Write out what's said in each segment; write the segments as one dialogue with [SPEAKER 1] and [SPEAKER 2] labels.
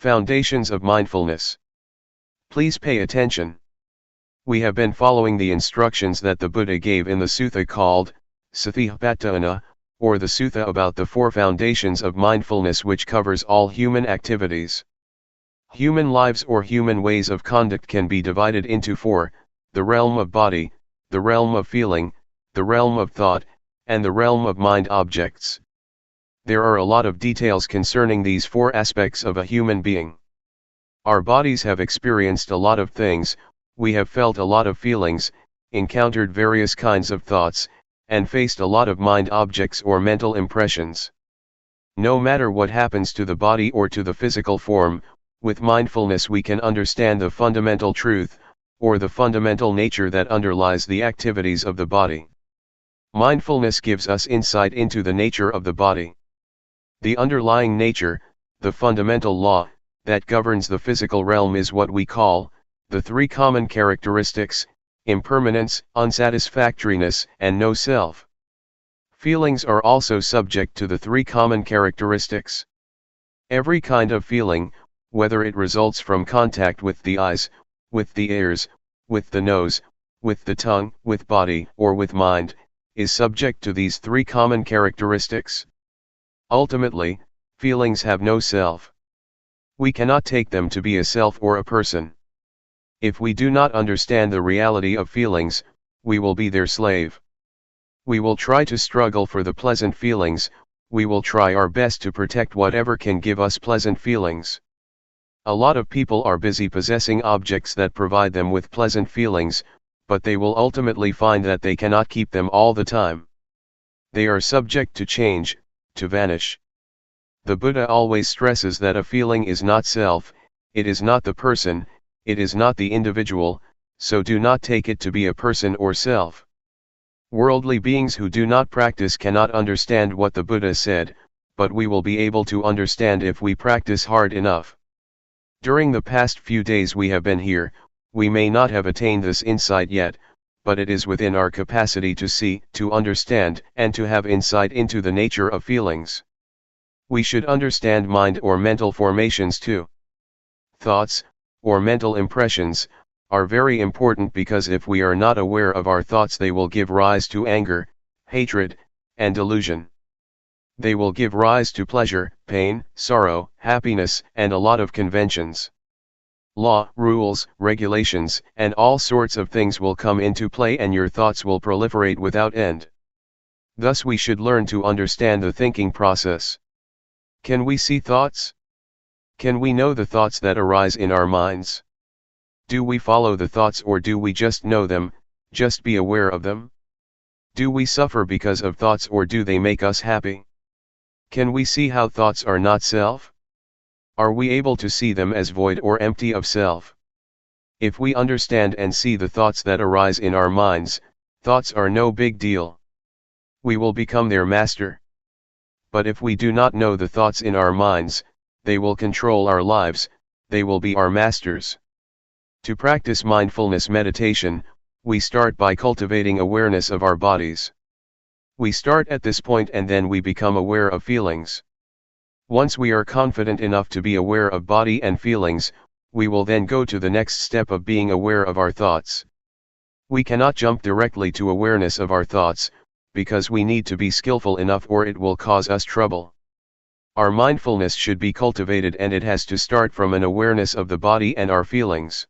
[SPEAKER 1] Foundations of Mindfulness. Please pay attention. We have been following the instructions that the Buddha gave in the sutta called Satipatthana, or the sutta about the 4 foundations of mindfulness, which covers all human activities. Human lives or human ways of conduct can be divided into 4, the realm of body, the realm of feeling, the realm of thought, and the realm of mind objects. There are a lot of details concerning these 4 aspects of a human being. Our bodies have experienced a lot of things, we have felt a lot of feelings, encountered various kinds of thoughts, and faced a lot of mind objects or mental impressions. No matter what happens to the body or to the physical form, with mindfulness we can understand the fundamental truth, or the fundamental nature that underlies the activities of the body. Mindfulness gives us insight into the nature of the body. The underlying nature, the fundamental law, that governs the physical realm is what we call, the 3 common characteristics, impermanence, unsatisfactoriness, and no self. Feelings are also subject to the 3 common characteristics. Every kind of feeling, whether it results from contact with the eyes, with the ears, with the nose, with the tongue, with body, or with mind, is subject to these 3 common characteristics. Ultimately, feelings have no self. We cannot take them to be a self or a person. If we do not understand the reality of feelings, we will be their slave. We will try to struggle for the pleasant feelings, we will try our best to protect whatever can give us pleasant feelings. A lot of people are busy possessing objects that provide them with pleasant feelings, but they will ultimately find that they cannot keep them all the time. They are subject to change, to vanish. The Buddha always stresses that a feeling is not self, it is not the person, it is not the individual, so do not take it to be a person or self. Worldly beings who do not practice cannot understand what the Buddha said, but we will be able to understand if we practice hard enough. During the past few days we have been here, we may not have attained this insight yet, but it is within our capacity to see, to understand, and to have insight into the nature of feelings. We should understand mind or mental formations too. Thoughts, or mental impressions, are very important because if we are not aware of our thoughts they will give rise to anger, hatred, and delusion. They will give rise to pleasure, pain, sorrow, happiness, and a lot of conventions. Law, rules, regulations, and all sorts of things will come into play and your thoughts will proliferate without end. Thus we should learn to understand the thinking process. Can we see thoughts? Can we know the thoughts that arise in our minds? Do we follow the thoughts or do we just know them, just be aware of them? Do we suffer because of thoughts or do they make us happy? Can we see how thoughts are not self? Are we able to see them as void or empty of self? If we understand and see the thoughts that arise in our minds, thoughts are no big deal. We will become their master. But if we do not know the thoughts in our minds, they will control our lives, they will be our masters. To practice mindfulness meditation, we start by cultivating awareness of our bodies. We start at this point and then we become aware of feelings. Once we are confident enough to be aware of body and feelings, we will then go to the next step of being aware of our thoughts. We cannot jump directly to awareness of our thoughts, because we need to be skillful enough or it will cause us trouble. Our mindfulness should be cultivated and it has to start from an awareness of the body and our feelings.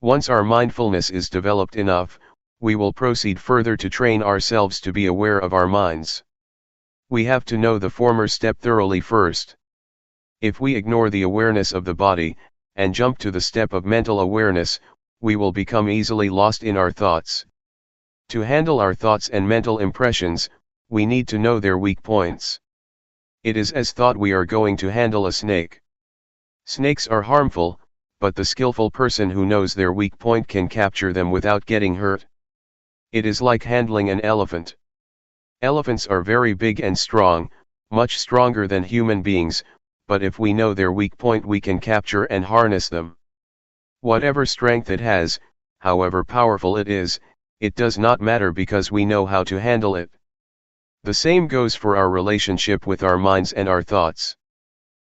[SPEAKER 1] Once our mindfulness is developed enough, we will proceed further to train ourselves to be aware of our minds. We have to know the former step thoroughly first. If we ignore the awareness of the body, and jump to the step of mental awareness, we will become easily lost in our thoughts. To handle our thoughts and mental impressions, we need to know their weak points. It is as thought we are going to handle a snake. Snakes are harmful, but the skillful person who knows their weak point can capture them without getting hurt. It is like handling an elephant. Elephants are very big and strong, much stronger than human beings, but if we know their weak point we can capture and harness them. Whatever strength it has, however powerful it is, it does not matter because we know how to handle it. The same goes for our relationship with our minds and our thoughts.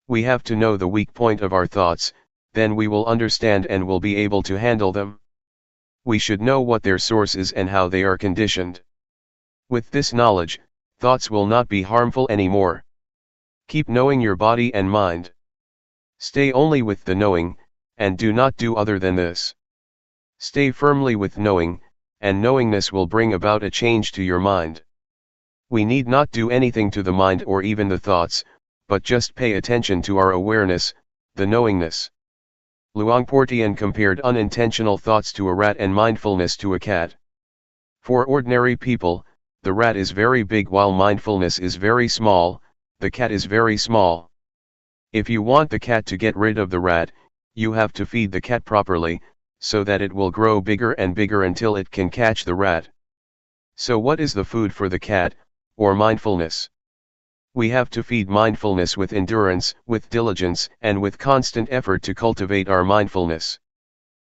[SPEAKER 1] We have to know the weak point of our thoughts, then we will understand and will be able to handle them. We should know what their source is and how they are conditioned. With this knowledge, thoughts will not be harmful anymore. Keep knowing your body and mind. Stay only with the knowing, and do not do other than this. Stay firmly with knowing, and knowingness will bring about a change to your mind. We need not do anything to the mind or even the thoughts, but just pay attention to our awareness, the knowingness. Luangpor Teean compared unintentional thoughts to a rat and mindfulness to a cat. For ordinary people, the rat is very big while mindfulness is very small, the cat is very small. If you want the cat to get rid of the rat, you have to feed the cat properly, so that it will grow bigger and bigger until it can catch the rat. So what is the food for the cat, or mindfulness? We have to feed mindfulness with endurance, with diligence, and with constant effort to cultivate our mindfulness.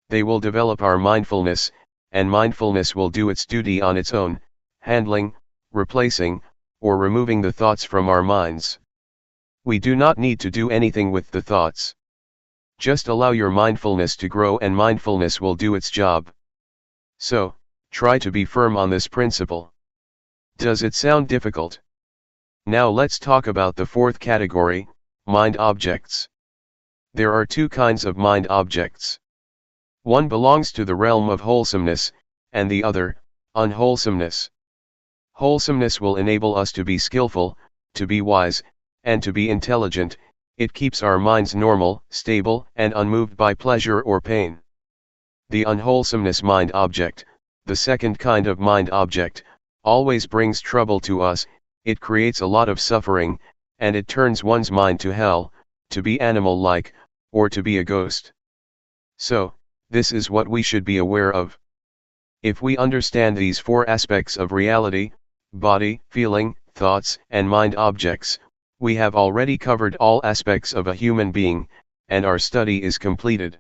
[SPEAKER 1] They will develop our mindfulness, and mindfulness will do its duty on its own, handling, replacing, or removing the thoughts from our minds. We do not need to do anything with the thoughts. Just allow your mindfulness to grow and mindfulness will do its job. So, try to be firm on this principle. Does it sound difficult? Now let's talk about the fourth category, mind objects. There are two kinds of mind objects. One belongs to the realm of wholesomeness, and the other, unwholesomeness. Wholesomeness will enable us to be skillful, to be wise, and to be intelligent. It keeps our minds normal, stable, and unmoved by pleasure or pain. The unwholesomeness mind object, the second kind of mind object, always brings trouble to us. It creates a lot of suffering, and it turns one's mind to hell, to be animal-like, or to be a ghost. So, this is what we should be aware of. If we understand these four aspects of reality, body, feeling, thoughts, and mind objects, we have already covered all aspects of a human being, and our study is completed.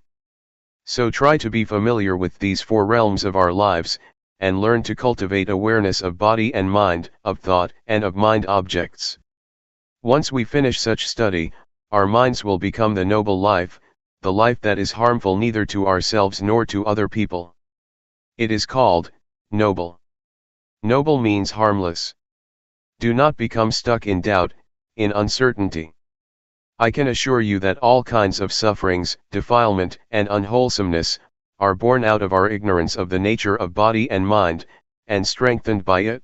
[SPEAKER 1] So try to be familiar with these four realms of our lives, and learn to cultivate awareness of body and mind, of thought and of mind objects. Once we finish such study, our minds will become the noble life, the life that is harmful neither to ourselves nor to other people. It is called noble. Noble means harmless. Do not become stuck in doubt, in uncertainty. I can assure you that all kinds of sufferings, defilement, and unwholesomeness, are born out of our ignorance of the nature of body and mind, and strengthened by it.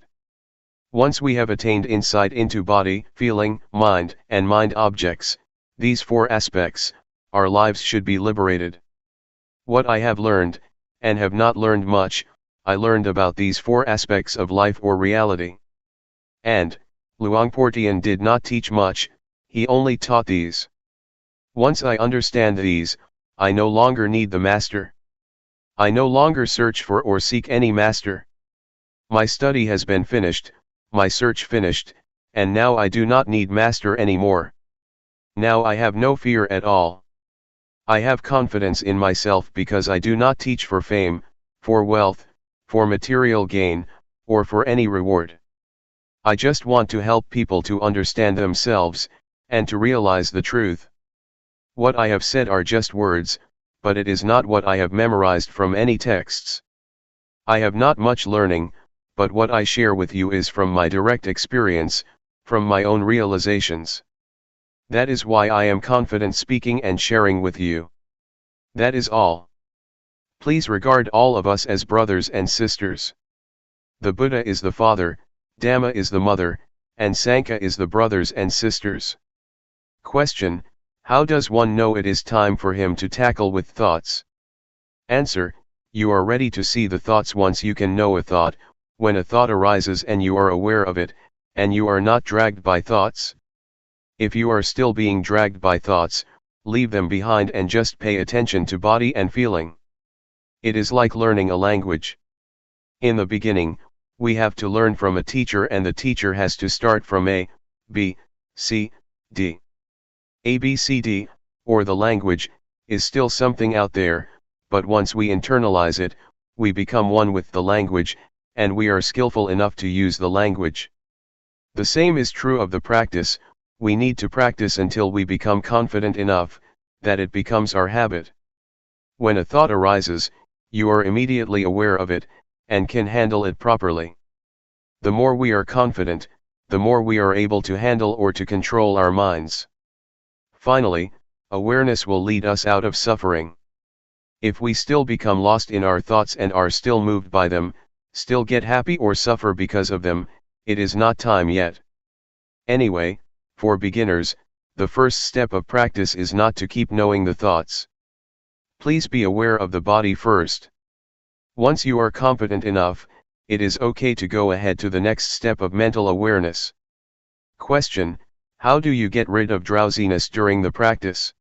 [SPEAKER 1] Once we have attained insight into body, feeling, mind, and mind objects, these four aspects, our lives should be liberated. What I have learned, and have not learned much, I learned about these four aspects of life or reality. And, Luangpor Teean did not teach much, he only taught these. Once I understand these, I no longer need the master. I no longer search for or seek any master. My study has been finished, my search finished, and now I do not need master anymore. Now I have no fear at all. I have confidence in myself because I do not teach for fame, for wealth, for material gain, or for any reward. I just want to help people to understand themselves, and to realize the truth. What I have said are just words, but it is not what I have memorized from any texts. I have not much learning, but what I share with you is from my direct experience, from my own realizations. That is why I am confident speaking and sharing with you. That is all. Please regard all of us as brothers and sisters. The Buddha is the father, Dhamma is the mother, and Sangha is the brothers and sisters. Question: how does one know it is time for him to tackle with thoughts? Answer: you are ready to see the thoughts once you can know a thought, when a thought arises and you are aware of it, and you are not dragged by thoughts? If you are still being dragged by thoughts, leave them behind and just pay attention to body and feeling. It is like learning a language. In the beginning, we have to learn from a teacher, and the teacher has to start from A, B, C, D. A, B, C, D, or the language, is still something out there, but once we internalize it, we become one with the language, and we are skillful enough to use the language. The same is true of the practice. We need to practice until we become confident enough that it becomes our habit. When a thought arises, you are immediately aware of it, and can handle it properly. The more we are confident, the more we are able to handle or to control our minds. Finally, awareness will lead us out of suffering. If we still become lost in our thoughts and are still moved by them, still get happy or suffer because of them, it is not time yet. Anyway, for beginners, the first step of practice is not to keep knowing the thoughts. Please be aware of the body first. Once you are competent enough, it is okay to go ahead to the next step of mental awareness. Question: how do you get rid of drowsiness during the practice?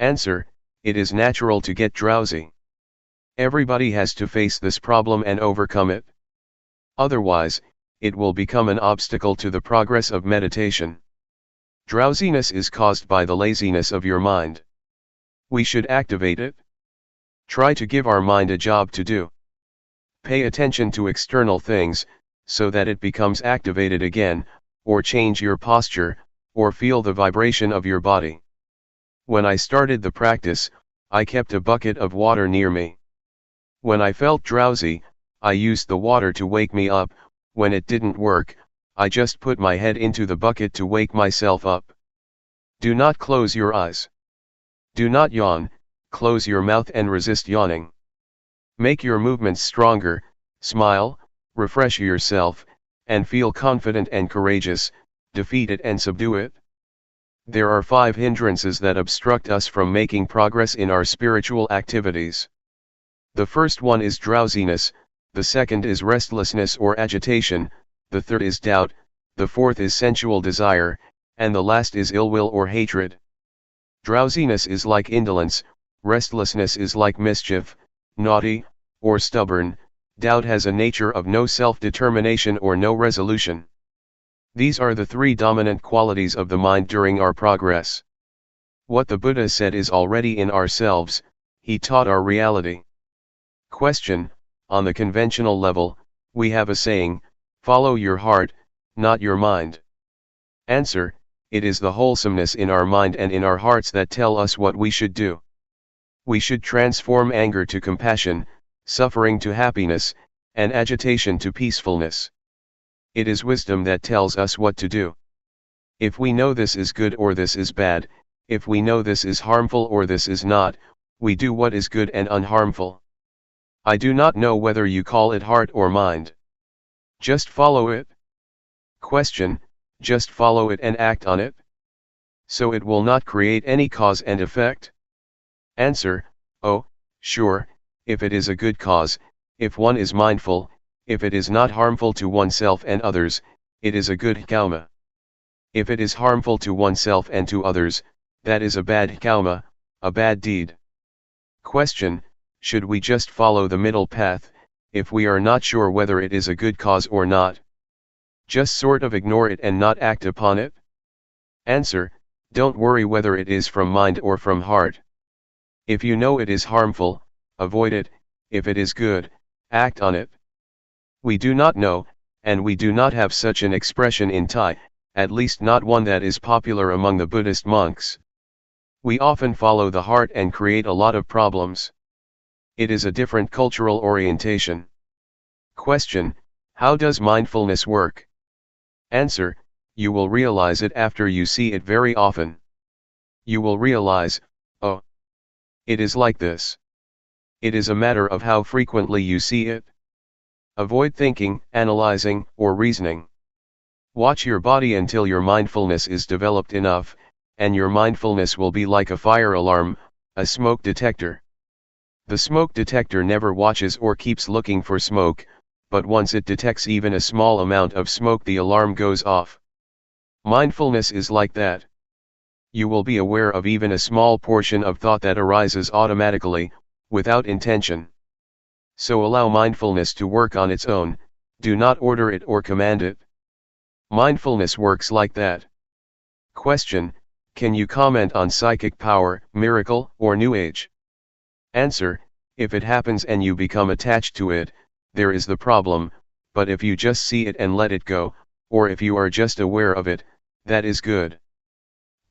[SPEAKER 1] Answer: it is natural to get drowsy. Everybody has to face this problem and overcome it. Otherwise, it will become an obstacle to the progress of meditation. Drowsiness is caused by the laziness of your mind. We should activate it. Try to give our mind a job to do. Pay attention to external things, so that it becomes activated again, or change your posture, or feel the vibration of your body. When I started the practice, I kept a bucket of water near me. When I felt drowsy, I used the water to wake me up. When it didn't work, I just put my head into the bucket to wake myself up. Do not close your eyes. Do not yawn, close your mouth and resist yawning. Make your movements stronger, smile, refresh yourself, and feel confident and courageous. Defeat it and subdue it. There are 5 hindrances that obstruct us from making progress in our spiritual activities. The first one is drowsiness, the second is restlessness or agitation, the third is doubt, the fourth is sensual desire, and the last is ill will or hatred. Drowsiness is like indolence, restlessness is like mischief, naughty, or stubborn, doubt has a nature of no self-determination or no resolution. These are the 3 dominant qualities of the mind during our progress. What the Buddha said is already in ourselves. He taught our reality. Question: on the conventional level, we have a saying, follow your heart, not your mind. Answer: it is the wholesomeness in our mind and in our hearts that tell us what we should do. We should transform anger to compassion, suffering to happiness, and agitation to peacefulness. It is wisdom that tells us what to do. If we know this is good or this is bad, if we know this is harmful or this is not, we do what is good and unharmful. I do not know whether you call it heart or mind. Just follow it. Question: just follow it and act on it? So it will not create any cause and effect? Answer: oh, sure, if it is a good cause, if one is mindful, if it is not harmful to oneself and others, it is a good karma. If it is harmful to oneself and to others, that is a bad karma, a bad deed. Question: should we just follow the middle path, if we are not sure whether it is a good cause or not? Just sort of ignore it and not act upon it? Answer: don't worry whether it is from mind or from heart. If you know it is harmful, avoid it. If it is good, act on it. We do not know, and we do not have such an expression in Thai, at least not one that is popular among the Buddhist monks. We often follow the heart and create a lot of problems. It is a different cultural orientation. Question: how does mindfulness work? Answer: you will realize it after you see it very often. You will realize, oh, it is like this. It is a matter of how frequently you see it. Avoid thinking, analyzing, or reasoning. Watch your body until your mindfulness is developed enough, and your mindfulness will be like a fire alarm, a smoke detector. The smoke detector never watches or keeps looking for smoke, but once it detects even a small amount of smoke, the alarm goes off. Mindfulness is like that. You will be aware of even a small portion of thought that arises automatically, without intention. So allow mindfulness to work on its own, do not order it or command it. Mindfulness works like that. Question: can you comment on psychic power, miracle, or New Age? Answer: if it happens and you become attached to it, there is the problem, but if you just see it and let it go, or if you are just aware of it, that is good.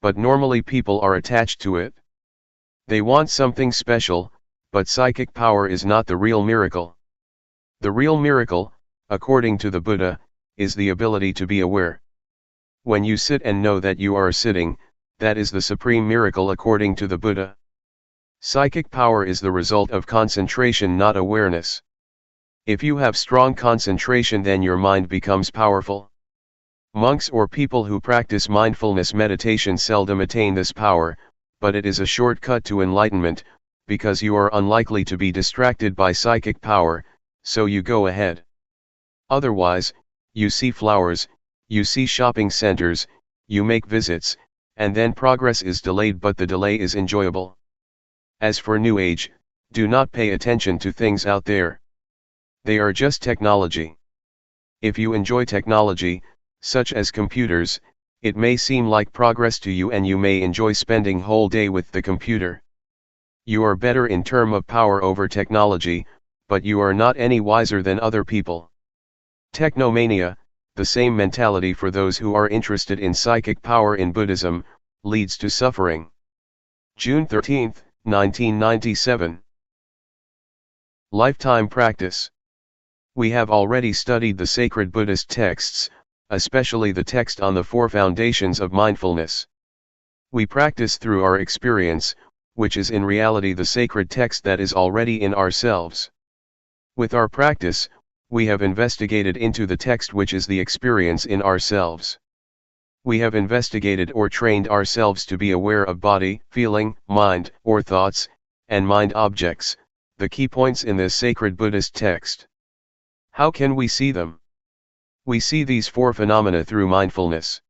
[SPEAKER 1] But normally people are attached to it. They want something special, but psychic power is not the real miracle. The real miracle, according to the Buddha, is the ability to be aware. When you sit and know that you are sitting, that is the supreme miracle according to the Buddha. Psychic power is the result of concentration, not awareness. If you have strong concentration, then your mind becomes powerful. Monks or people who practice mindfulness meditation seldom attain this power, but it is a shortcut to enlightenment, because you are unlikely to be distracted by psychic power, so you go ahead. Otherwise, you see flowers, you see shopping centers, you make visits, and then progress is delayed, but the delay is enjoyable. As for New Age, do not pay attention to things out there. They are just technology. If you enjoy technology, such as computers, it may seem like progress to you and you may enjoy spending whole day with the computer. You are better in terms of power over technology, but you are not any wiser than other people. Technomania, the same mentality for those who are interested in psychic power in Buddhism, leads to suffering. June 13, 1997. Lifetime practice. We have already studied the sacred Buddhist texts, especially the text on the four foundations of mindfulness. We practice through our experience, which is in reality the sacred text that is already in ourselves. With our practice, we have investigated into the text which is the experience in ourselves. We have investigated or trained ourselves to be aware of body, feeling, mind, or thoughts, and mind objects, the key points in this sacred Buddhist text. How can we see them? We see these four phenomena through mindfulness.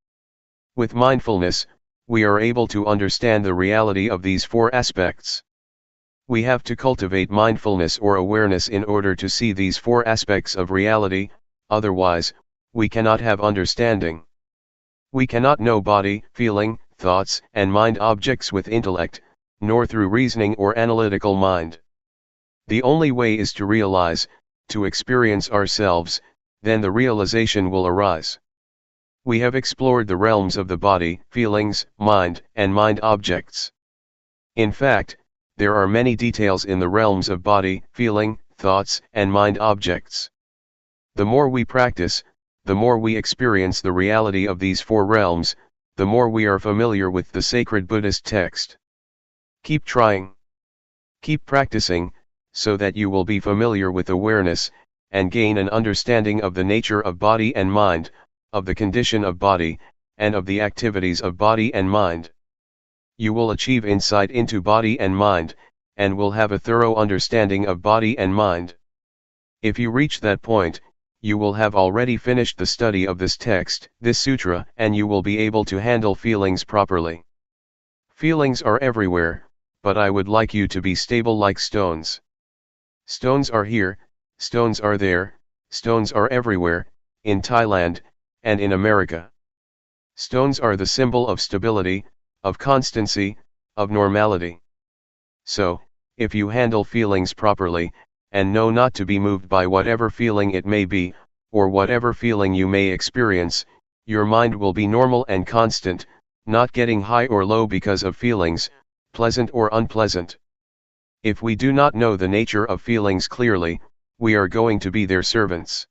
[SPEAKER 1] With mindfulness, we are able to understand the reality of these four aspects. We have to cultivate mindfulness or awareness in order to see these four aspects of reality, otherwise, we cannot have understanding. We cannot know body, feeling, thoughts, and mind objects with intellect, nor through reasoning or analytical mind. The only way is to realize, to experience ourselves, then the realization will arise. We have explored the realms of the body, feelings, mind, and mind objects. In fact, there are many details in the realms of body, feeling, thoughts, and mind objects. The more we practice, the more we experience the reality of these four realms, the more we are familiar with the sacred Buddhist text. Keep trying. Keep practicing, so that you will be familiar with awareness, and gain an understanding of the nature of body and mind, of the condition of body, and of the activities of body and mind. You will achieve insight into body and mind, and will have a thorough understanding of body and mind. If you reach that point, you will have already finished the study of this text, this sutra, and you will be able to handle feelings properly. Feelings are everywhere, but I would like you to be stable like stones. Stones are here, stones are there, stones are everywhere, in Thailand, and in America. Stones are the symbol of stability, of constancy, of normality. So, if you handle feelings properly, and know not to be moved by whatever feeling it may be, or whatever feeling you may experience, your mind will be normal and constant, not getting high or low because of feelings, pleasant or unpleasant. If we do not know the nature of feelings clearly, we are going to be their servants.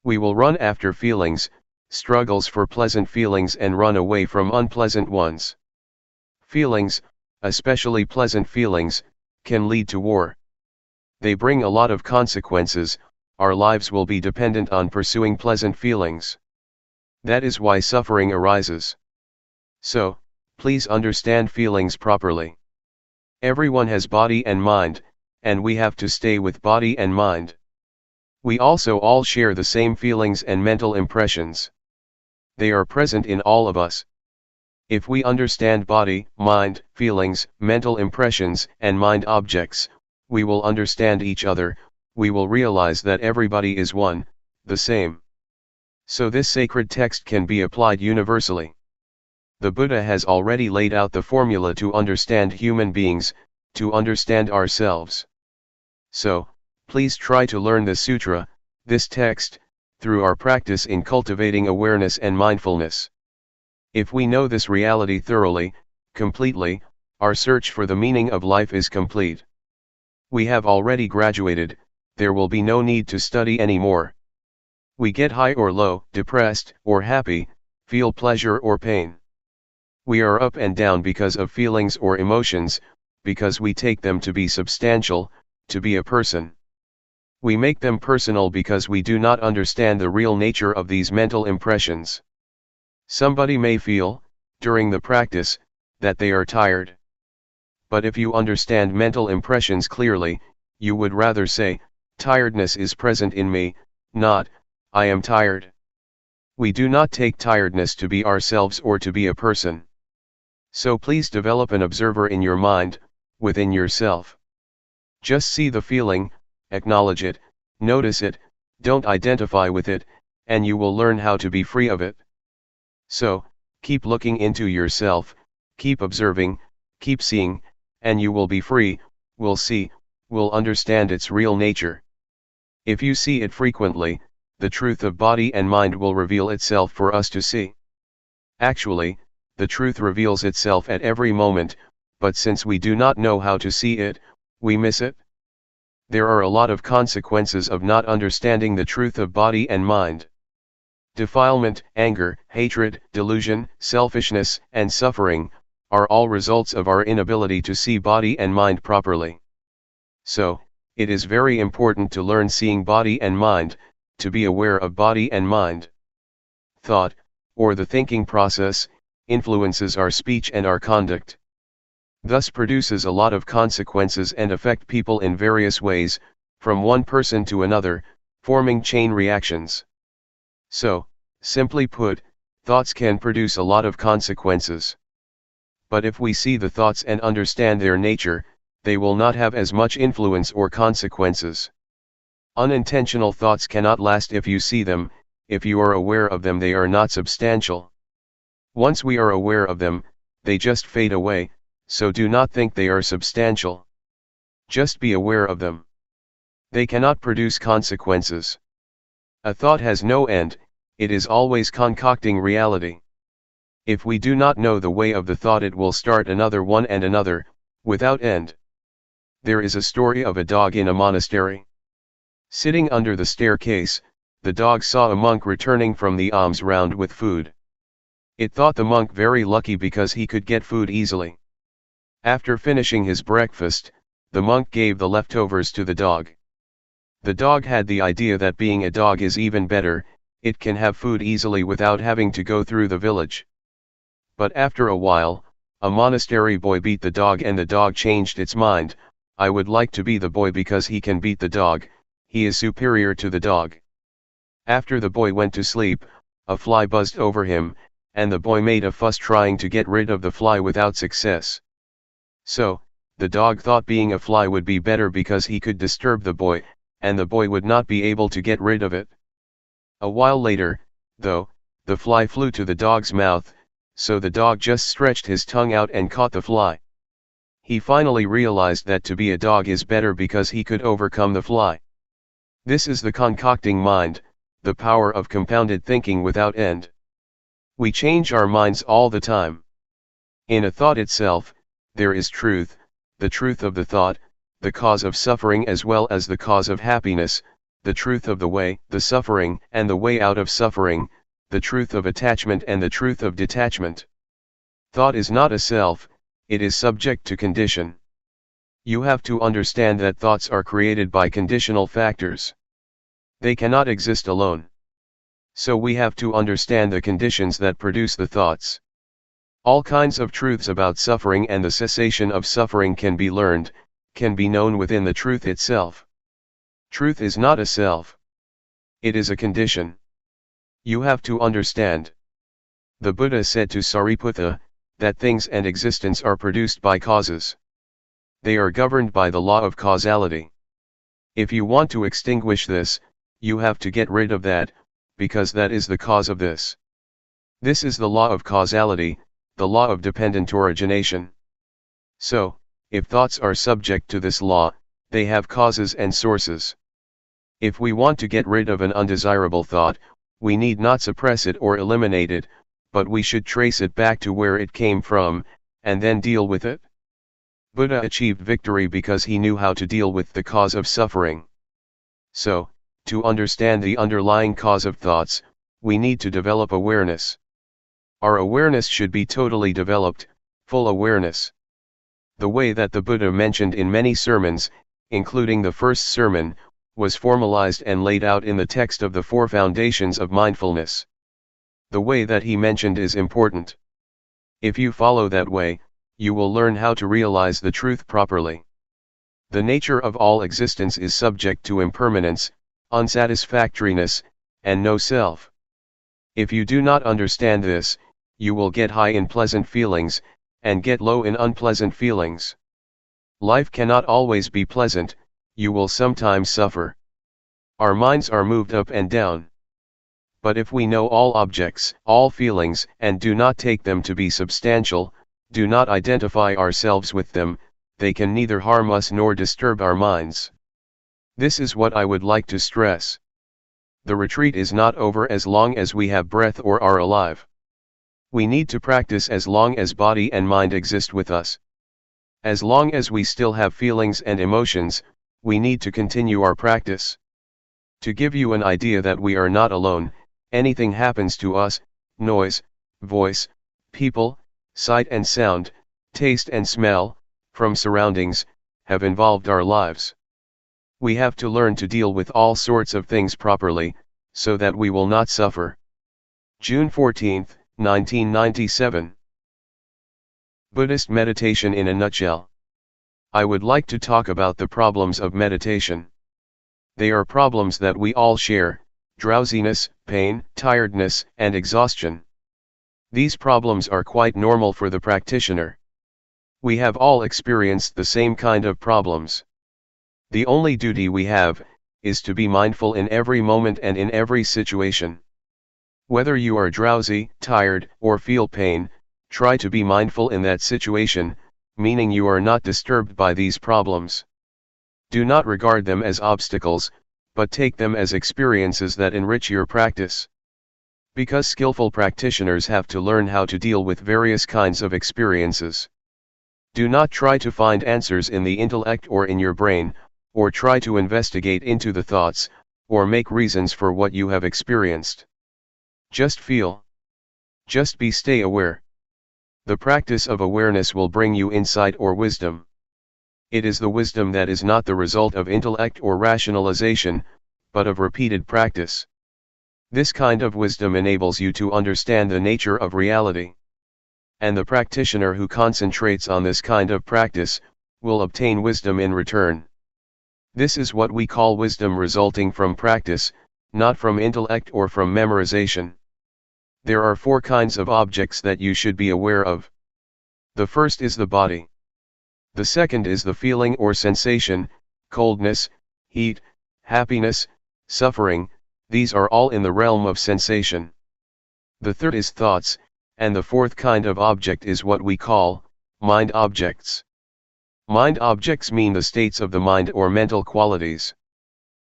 [SPEAKER 1] We will run after feelings, struggles for pleasant feelings and run away from unpleasant ones. Feelings, especially pleasant feelings, can lead to war. They bring a lot of consequences. Our lives will be dependent on pursuing pleasant feelings. That is why suffering arises. So, please understand feelings properly. Everyone has body and mind, and we have to stay with body and mind. We also all share the same feelings and mental impressions. They are present in all of us. If we understand body, mind, feelings, mental impressions, and mind objects, we will understand each other, we will realize that everybody is one, the same. So this sacred text can be applied universally. The Buddha has already laid out the formula to understand human beings, to understand ourselves. So, please try to learn the sutra, this text, through our practice in cultivating awareness and mindfulness. If we know this reality thoroughly, completely, our search for the meaning of life is complete. We have already graduated, there will be no need to study anymore. We get high or low, depressed or happy, feel pleasure or pain. We are up and down because of feelings or emotions, because we take them to be substantial, to be a person. We make them personal because we do not understand the real nature of these mental impressions. Somebody may feel, during the practice, that they are tired. But if you understand mental impressions clearly, you would rather say, tiredness is present in me, not, I am tired. We do not take tiredness to be ourselves or to be a person. So please develop an observer in your mind, within yourself. Just see the feeling, acknowledge it, notice it, don't identify with it, and you will learn how to be free of it. So, keep looking into yourself, keep observing, keep seeing, and you will be free, will see, will understand its real nature. If you see it frequently, the truth of body and mind will reveal itself for us to see. Actually, the truth reveals itself at every moment, but since we do not know how to see it, we miss it. There are a lot of consequences of not understanding the truth of body and mind. Defilement, anger, hatred, delusion, selfishness, and suffering, are all results of our inability to see body and mind properly. So, it is very important to learn seeing body and mind, to be aware of body and mind. Thought, or the thinking process, influences our speech and our conduct. Thus produces a lot of consequences and affect people in various ways, from one person to another, forming chain reactions. So, simply put, thoughts can produce a lot of consequences. But if we see the thoughts and understand their nature, they will not have as much influence or consequences. Unintentional thoughts cannot last if you see them, if you are aware of them they are not substantial. Once we are aware of them, they just fade away, so do not think they are substantial. Just be aware of them. They cannot produce consequences. A thought has no end, it is always concocting reality. If we do not know the way of the thought it will start another one and another, without end. There is a story of a dog in a monastery. Sitting under the staircase, the dog saw a monk returning from the alms round with food. It thought the monk very lucky because he could get food easily. After finishing his breakfast, the monk gave the leftovers to the dog. The dog had the idea that being a dog is even better, it can have food easily without having to go through the village. But after a while, a monastery boy beat the dog and the dog changed its mind, I would like to be the boy because he can beat the dog, he is superior to the dog. After the boy went to sleep, a fly buzzed over him, and the boy made a fuss trying to get rid of the fly without success. So, the dog thought being a fly would be better because he could disturb the boy, and the boy would not be able to get rid of it. A while later, though, the fly flew to the dog's mouth, so the dog just stretched his tongue out and caught the fly. He finally realized that to be a dog is better because he could overcome the fly. This is the concocting mind, the power of compounded thinking without end. We change our minds all the time. In a thought itself, there is truth, the truth of the thought, the cause of suffering as well as the cause of happiness, the truth of the way, the suffering and the way out of suffering, the truth of attachment and the truth of detachment. Thought is not a self, it is subject to condition. You have to understand that thoughts are created by conditional factors. They cannot exist alone. So we have to understand the conditions that produce the thoughts. All kinds of truths about suffering and the cessation of suffering can be learned, can be known within the truth itself. Truth is not a self. It is a condition. You have to understand. The Buddha said to Sariputta, that things and existence are produced by causes. They are governed by the law of causality. If you want to extinguish this, you have to get rid of that, because that is the cause of this. This is the law of causality, the law of dependent origination. So, if thoughts are subject to this law, they have causes and sources. If we want to get rid of an undesirable thought, we need not suppress it or eliminate it, but we should trace it back to where it came from, and then deal with it. Buddha achieved victory because he knew how to deal with the cause of suffering. So, to understand the underlying cause of thoughts, we need to develop awareness. Our awareness should be totally developed, full awareness. The way that the Buddha mentioned in many sermons, including the first sermon, was formalized and laid out in the text of the Four Foundations of Mindfulness. The way that he mentioned is important. If you follow that way, you will learn how to realize the truth properly. The nature of all existence is subject to impermanence, unsatisfactoriness, and no self. If you do not understand this, you will get high in pleasant feelings, and get low in unpleasant feelings. Life cannot always be pleasant, you will sometimes suffer. Our minds are moved up and down. But if we know all objects, all feelings, and do not take them to be substantial, do not identify ourselves with them, they can neither harm us nor disturb our minds. This is what I would like to stress. The retreat is not over as long as we have breath or are alive. We need to practice as long as body and mind exist with us. As long as we still have feelings and emotions, we need to continue our practice. To give you an idea that we are not alone, anything happens to us, noise, voice, people, sight and sound, taste and smell, from surroundings, have involved our lives. We have to learn to deal with all sorts of things properly, so that we will not suffer. June 14, 1997. Buddhist meditation in a nutshell. I would like to talk about the problems of meditation. They are problems that we all share: drowsiness, pain, tiredness, and exhaustion. These problems are quite normal for the practitioner. We have all experienced the same kind of problems. The only duty we have is to be mindful in every moment and in every situation. Whether you are drowsy, tired, or feel pain, try to be mindful in that situation, meaning you are not disturbed by these problems. Do not regard them as obstacles, but take them as experiences that enrich your practice. Because skillful practitioners have to learn how to deal with various kinds of experiences. Do not try to find answers in the intellect or in your brain, or try to investigate into the thoughts, or make reasons for what you have experienced. Just feel. Just stay aware. The practice of awareness will bring you insight or wisdom. It is the wisdom that is not the result of intellect or rationalization, but of repeated practice. This kind of wisdom enables you to understand the nature of reality. And the practitioner who concentrates on this kind of practice, will obtain wisdom in return. This is what we call wisdom resulting from practice, not from intellect or from memorization. There are 4 kinds of objects that you should be aware of. The first is the body. The second is the feeling or sensation: coldness, heat, happiness, suffering. These are all in the realm of sensation. The third is thoughts, and the 4th kind of object is what we call mind objects. Mind objects mean the states of the mind or mental qualities.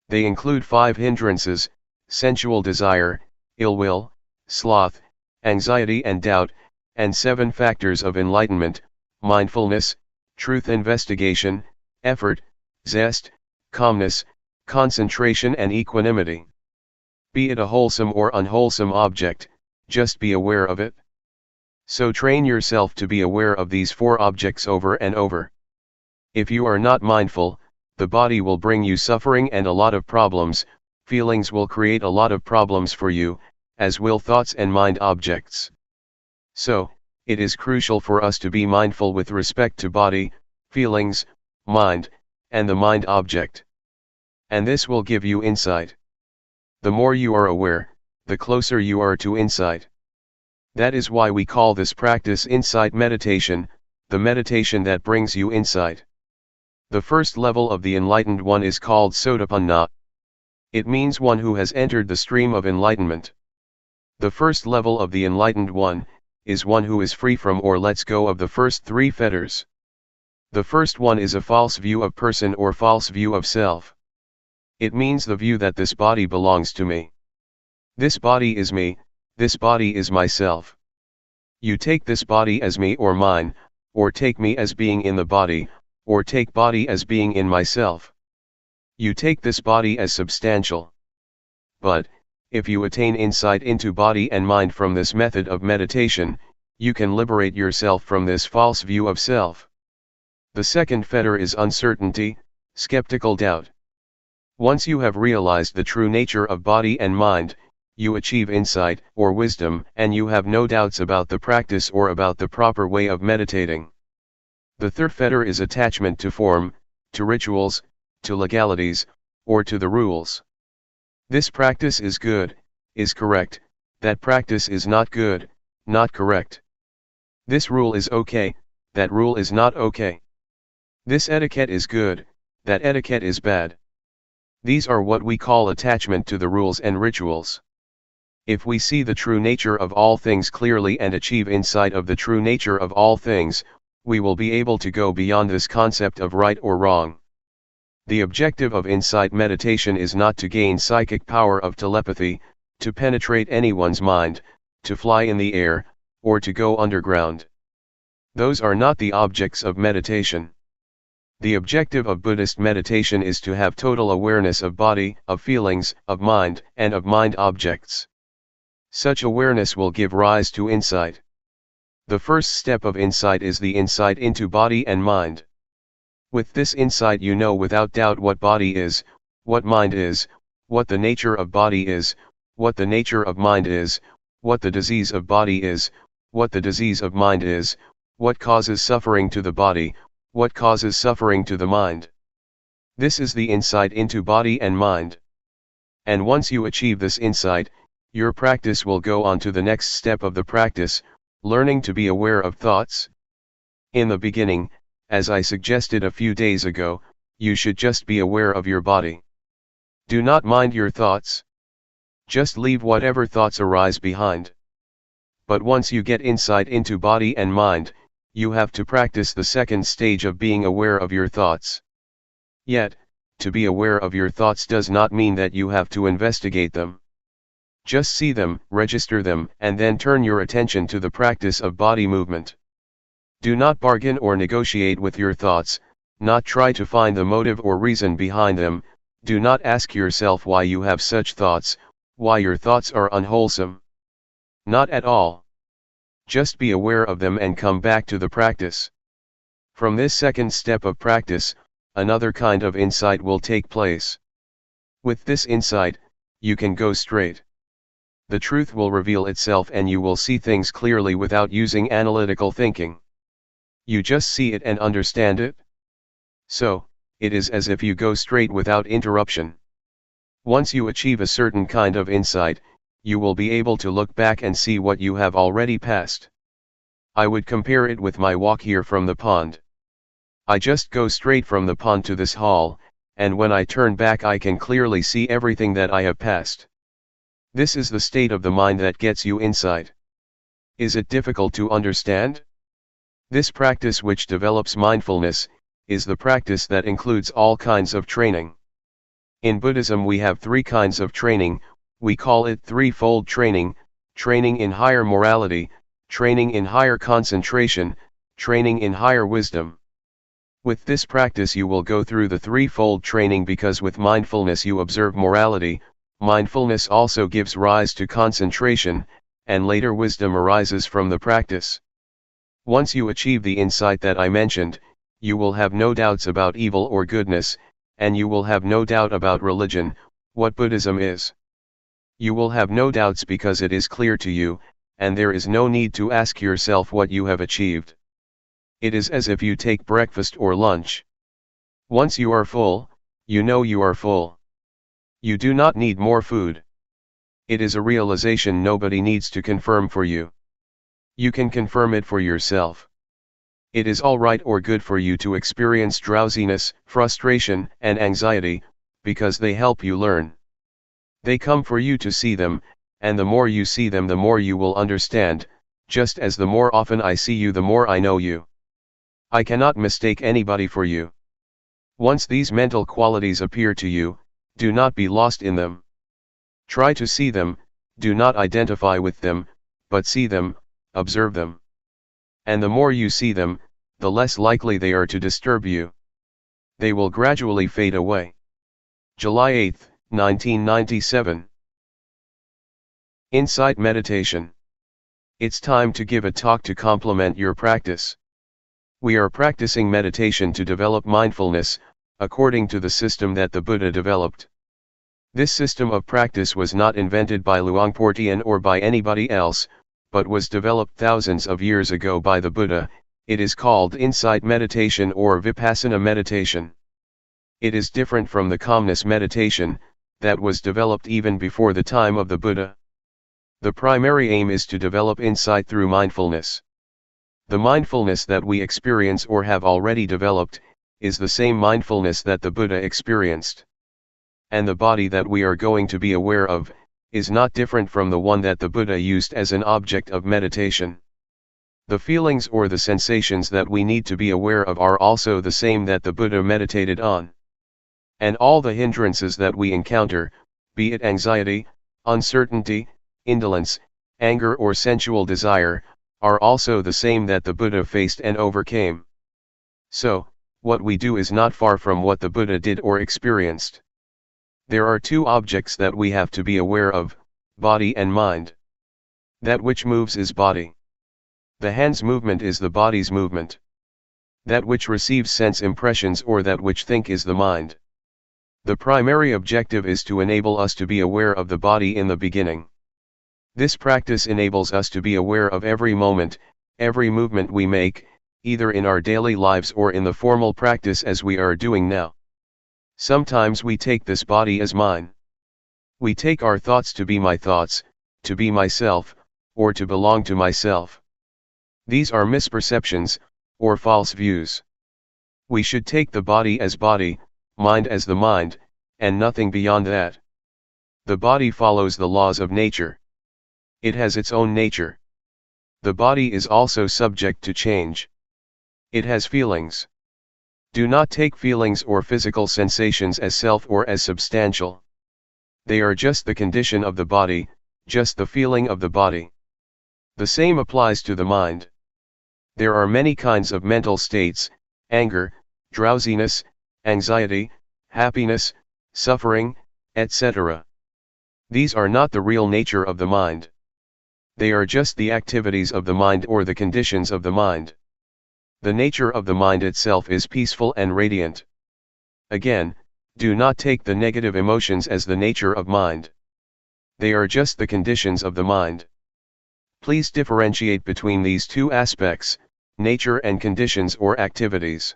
[SPEAKER 1] They include 5 hindrances: sensual desire, ill will, sloth, anxiety and doubt, and 7 factors of enlightenment: mindfulness, truth investigation, effort, zest, calmness, concentration and equanimity. Be it a wholesome or unwholesome object, just be aware of it. So train yourself to be aware of these 4 objects over and over. If you are not mindful, the body will bring you suffering and a lot of problems, feelings will create a lot of problems for you, as will thoughts and mind objects. So, it is crucial for us to be mindful with respect to body, feelings, mind, and the mind object. And this will give you insight. The more you are aware, the closer you are to insight. That is why we call this practice insight meditation, the meditation that brings you insight. The first level of the enlightened one is called Sotapanna. It means one who has entered the stream of enlightenment. The first level of the enlightened one is one who is free from or lets go of the first three fetters. The first one is a false view of person or false view of self. It means the view that this body belongs to me. This body is me, this body is myself. You take this body as me or mine, or take me as being in the body, or take body as being in myself. You take this body as substantial. But, if you attain insight into body and mind from this method of meditation, you can liberate yourself from this false view of self. The second fetter is uncertainty, skeptical doubt. Once you have realized the true nature of body and mind, you achieve insight or wisdom, and you have no doubts about the practice or about the proper way of meditating. The third fetter is attachment to form, to rituals, to legalities, or to the rules. This practice is good, is correct, that practice is not good, not correct. This rule is okay, that rule is not okay. This etiquette is good, that etiquette is bad. These are what we call attachment to the rules and rituals. If we see the true nature of all things clearly and achieve insight of the true nature of all things, we will be able to go beyond this concept of right or wrong. The objective of insight meditation is not to gain psychic power of telepathy, to penetrate anyone's mind, to fly in the air, or to go underground. Those are not the objects of meditation. The objective of Buddhist meditation is to have total awareness of body, of feelings, of mind, and of mind objects. Such awareness will give rise to insight. The first step of insight is the insight into body and mind. With this insight you know without doubt what body is, what mind is, what the nature of body is, what the nature of mind is, what the disease of body is, what the disease of mind is, what causes suffering to the body, what causes suffering to the mind. This is the insight into body and mind. And once you achieve this insight, your practice will go on to the next step of the practice, learning to be aware of thoughts. In the beginning, as I suggested a few days ago, you should just be aware of your body. Do not mind your thoughts. Just leave whatever thoughts arise behind. But once you get insight into body and mind, you have to practice the second stage of being aware of your thoughts. Yet, to be aware of your thoughts does not mean that you have to investigate them. Just see them, register them, and then turn your attention to the practice of body movement. Do not bargain or negotiate with your thoughts, not try to find the motive or reason behind them, do not ask yourself why you have such thoughts, why your thoughts are unwholesome. Not at all. Just be aware of them and come back to the practice. From this second step of practice, another kind of insight will take place. With this insight, you can go straight. The truth will reveal itself and you will see things clearly without using analytical thinking. You just see it and understand it. So, it is as if you go straight without interruption. Once you achieve a certain kind of insight, you will be able to look back and see what you have already passed. I would compare it with my walk here from the pond. I just go straight from the pond to this hall, and when I turn back I can clearly see everything that I have passed. This is the state of the mind that gets you insight. Is it difficult to understand? This practice, which develops mindfulness, is the practice that includes all kinds of training. In Buddhism we have three kinds of training. We call it threefold training: training in higher morality, training in higher concentration, training in higher wisdom. With this practice you will go through the threefold training because with mindfulness you observe morality, mindfulness also gives rise to concentration, and later wisdom arises from the practice. Once you achieve the insight that I mentioned, you will have no doubts about evil or goodness, and you will have no doubt about religion, what Buddhism is. You will have no doubts because it is clear to you, and there is no need to ask yourself what you have achieved. It is as if you take breakfast or lunch. Once you are full, you know you are full. You do not need more food. It is a realization nobody needs to confirm for you. You can confirm it for yourself. It is all right or good for you to experience drowsiness, frustration, and anxiety, because they help you learn. They come for you to see them, and the more you see them the more you will understand, just as the more often I see you the more I know you. I cannot mistake anybody for you. Once these mental qualities appear to you, do not be lost in them. Try to see them, do not identify with them, but see them, observe them. And the more you see them, the less likely they are to disturb you. They will gradually fade away. July 8, 1997. Insight Meditation. It's time to give a talk to complement your practice. We are practicing meditation to develop mindfulness, according to the system that the Buddha developed. This system of practice was not invented by Luangpor Teean or by anybody else, but was developed thousands of years ago by the Buddha. It is called insight meditation or Vipassana meditation. It is different from the calmness meditation, that was developed even before the time of the Buddha. The primary aim is to develop insight through mindfulness. The mindfulness that we experience or have already developed, is the same mindfulness that the Buddha experienced. And the body that we are going to be aware of, is not different from the one that the Buddha used as an object of meditation. The feelings or the sensations that we need to be aware of are also the same that the Buddha meditated on. And all the hindrances that we encounter, be it anxiety, uncertainty, indolence, anger or sensual desire, are also the same that the Buddha faced and overcame. So, what we do is not far from what the Buddha did or experienced. There are two objects that we have to be aware of, body and mind. That which moves is body. The hand's movement is the body's movement. That which receives sense impressions or that which think is the mind. The primary objective is to enable us to be aware of the body in the beginning. This practice enables us to be aware of every moment, every movement we make, either in our daily lives or in the formal practice as we are doing now. Sometimes we take this body as mine. We take our thoughts to be my thoughts, to be myself, or to belong to myself. These are misperceptions, or false views. We should take the body as body, mind as the mind, and nothing beyond that. The body follows the laws of nature. It has its own nature. The body is also subject to change. It has feelings. Do not take feelings or physical sensations as self or as substantial. They are just the condition of the body, just the feeling of the body. The same applies to the mind. There are many kinds of mental states: anger, drowsiness, anxiety, happiness, suffering, etc. These are not the real nature of the mind. They are just the activities of the mind or the conditions of the mind. The nature of the mind itself is peaceful and radiant. Again, do not take the negative emotions as the nature of mind. They are just the conditions of the mind. Please differentiate between these two aspects, nature and conditions or activities.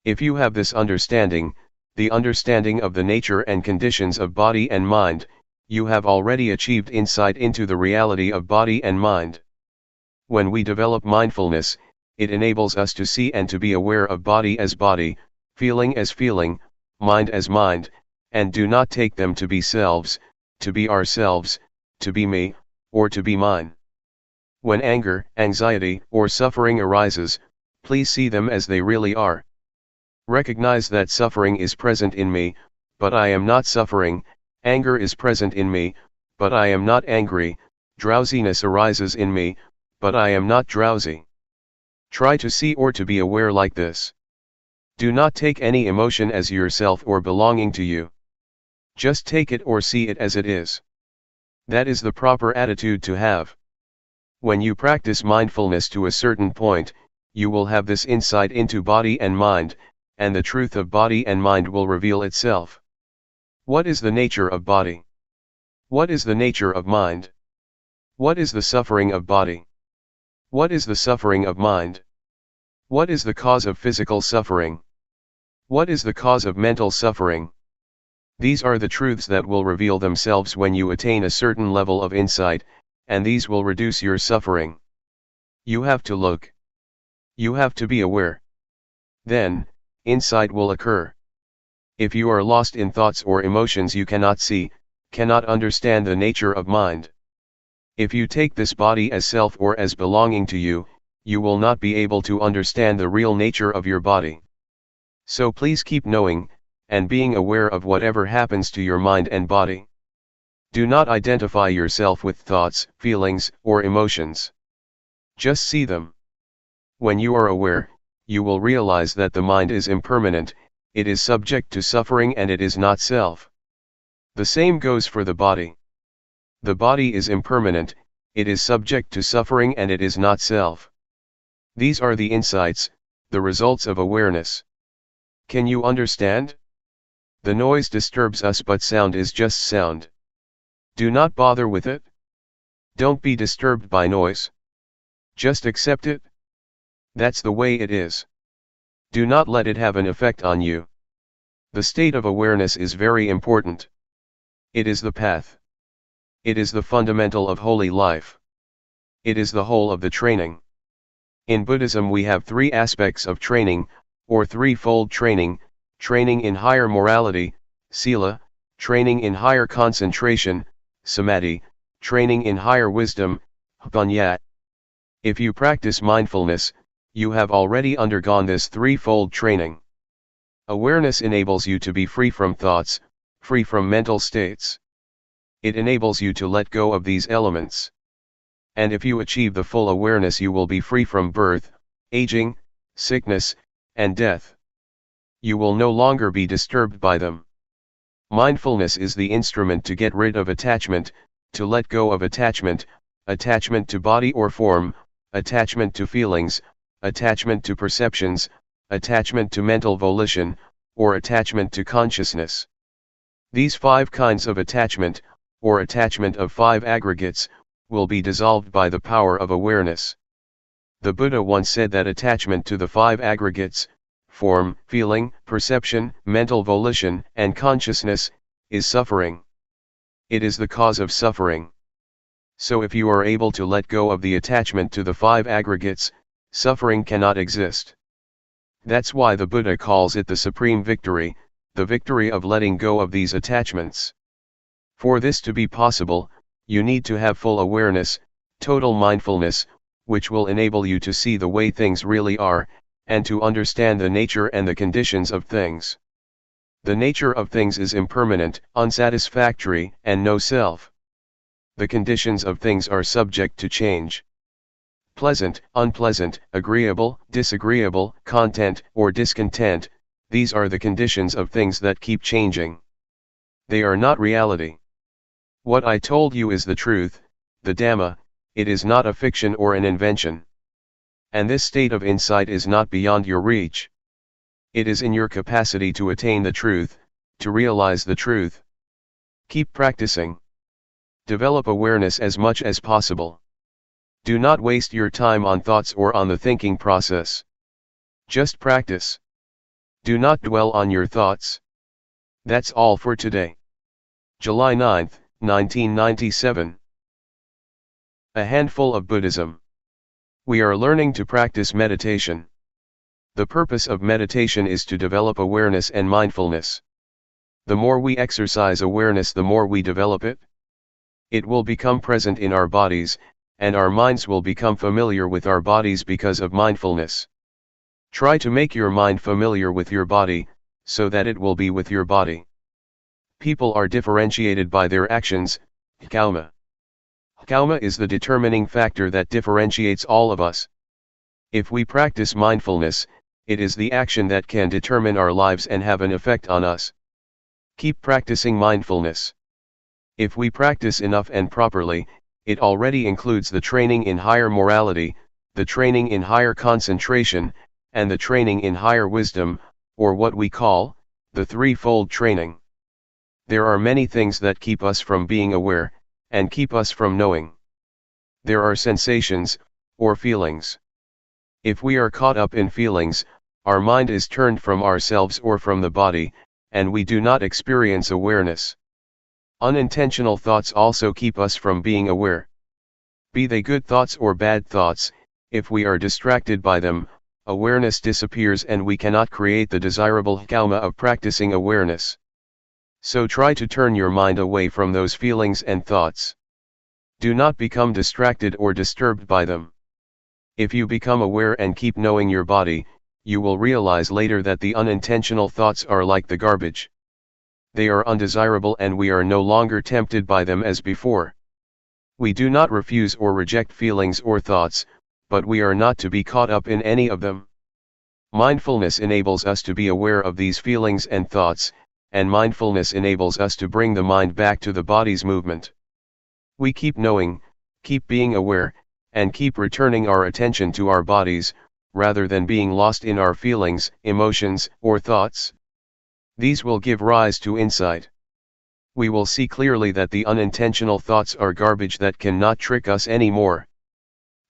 [SPEAKER 1] If you have this understanding, the understanding of the nature and conditions of body and mind, you have already achieved insight into the reality of body and mind. When we develop mindfulness, it enables us to see and to be aware of body as body, feeling as feeling, mind as mind, and do not take them to be selves, to be ourselves, to be me, or to be mine. When anger, anxiety, or suffering arises, please see them as they really are. Recognize that suffering is present in me, but I am not suffering. Anger is present in me, but I am not angry. Drowsiness arises in me, but I am not drowsy. Try to see or to be aware like this. Do not take any emotion as yourself or belonging to you. Just take it or see it as it is. That is the proper attitude to have. When you practice mindfulness to a certain point, you will have this insight into body and mind, and the truth of body and mind will reveal itself. What is the nature of body? What is the nature of mind? What is the suffering of body? What is the suffering of mind? What is the cause of physical suffering? What is the cause of mental suffering? These are the truths that will reveal themselves when you attain a certain level of insight, and these will reduce your suffering. You have to look. You have to be aware. Then, insight will occur. If you are lost in thoughts or emotions, you cannot see, cannot understand the nature of mind. If you take this body as self or as belonging to you, you will not be able to understand the real nature of your body. So please keep knowing, and being aware of whatever happens to your mind and body. Do not identify yourself with thoughts, feelings, or emotions. Just see them. When you are aware, you will realize that the mind is impermanent, it is subject to suffering, and it is not self. The same goes for the body. The body is impermanent, it is subject to suffering, and it is not self. These are the insights, the results of awareness. Can you understand? The noise disturbs us, but sound is just sound. Do not bother with it. Don't be disturbed by noise. Just accept it. That's the way it is. Do not let it have an effect on you. The state of awareness is very important. It is the path. It is the fundamental of holy life. It is the whole of the training. In Buddhism we have three aspects of training, or threefold training: training in higher morality, sila; training in higher concentration, samadhi; training in higher wisdom, panya. If you practice mindfulness, you have already undergone this threefold training. Awareness enables you to be free from thoughts, free from mental states. It enables you to let go of these elements. And if you achieve the full awareness, you will be free from birth, aging, sickness, and death. You will no longer be disturbed by them. Mindfulness is the instrument to get rid of attachment, to let go of attachment, attachment to body or form, attachment to feelings, attachment to perceptions, attachment to mental volition, or attachment to consciousness. These 5 kinds of attachment, or attachment of 5 aggregates, will be dissolved by the power of awareness. The Buddha once said that attachment to the 5 aggregates, form, feeling, perception, mental volition, and consciousness, is suffering. It is the cause of suffering. So if you are able to let go of the attachment to the 5 aggregates, suffering cannot exist. That's why the Buddha calls it the supreme victory, the victory of letting go of these attachments. For this to be possible, you need to have full awareness, total mindfulness, which will enable you to see the way things really are, and to understand the nature and the conditions of things. The nature of things is impermanent, unsatisfactory, and no self. The conditions of things are subject to change. Pleasant, unpleasant, agreeable, disagreeable, content or discontent, these are the conditions of things that keep changing. They are not reality. What I told you is the truth, the Dhamma, it is not a fiction or an invention. And this state of insight is not beyond your reach. It is in your capacity to attain the truth, to realize the truth. Keep practicing. Develop awareness as much as possible. Do not waste your time on thoughts or on the thinking process. Just practice. Do not dwell on your thoughts. That's all for today. July 9, 1997. A handful of Buddhism. We are learning to practice meditation. The purpose of meditation is to develop awareness and mindfulness. The more we exercise awareness, the more we develop it. It will become present in our bodies, and our minds will become familiar with our bodies because of mindfulness. Try to make your mind familiar with your body, so that it will be with your body. People are differentiated by their actions, karma. Karma is the determining factor that differentiates all of us. If we practice mindfulness, it is the action that can determine our lives and have an effect on us. Keep practicing mindfulness. If we practice enough and properly, it already includes the training in higher morality, the training in higher concentration, and the training in higher wisdom, or what we call, the threefold training. There are many things that keep us from being aware, and keep us from knowing. There are sensations, or feelings. If we are caught up in feelings, our mind is turned from ourselves or from the body, and we do not experience awareness. Unintentional thoughts also keep us from being aware. Be they good thoughts or bad thoughts, if we are distracted by them, awareness disappears and we cannot create the desirable karma of practicing awareness. So try to turn your mind away from those feelings and thoughts. Do not become distracted or disturbed by them. If you become aware and keep knowing your body, you will realize later that the unintentional thoughts are like the garbage. They are undesirable and we are no longer tempted by them as before. We do not refuse or reject feelings or thoughts, but we are not to be caught up in any of them. Mindfulness enables us to be aware of these feelings and thoughts, and mindfulness enables us to bring the mind back to the body's movement. We keep knowing, keep being aware, and keep returning our attention to our bodies, rather than being lost in our feelings, emotions, or thoughts. These will give rise to insight. We will see clearly that the unintentional thoughts are garbage that cannot trick us anymore.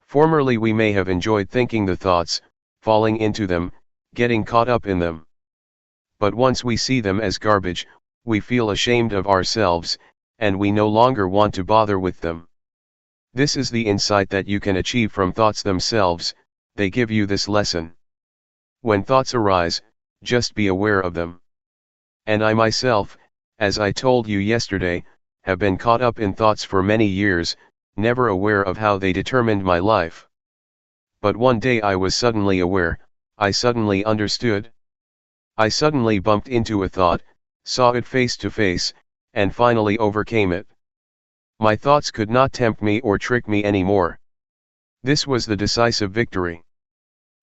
[SPEAKER 1] Formerly we may have enjoyed thinking the thoughts, falling into them, getting caught up in them. But once we see them as garbage, we feel ashamed of ourselves, and we no longer want to bother with them. This is the insight that you can achieve from thoughts themselves. They give you this lesson. When thoughts arise, just be aware of them. And I myself, as I told you yesterday, have been caught up in thoughts for many years, never aware of how they determined my life. But one day I was suddenly aware, I suddenly understood. I suddenly bumped into a thought, saw it face to face, and finally overcame it. My thoughts could not tempt me or trick me anymore. This was the decisive victory.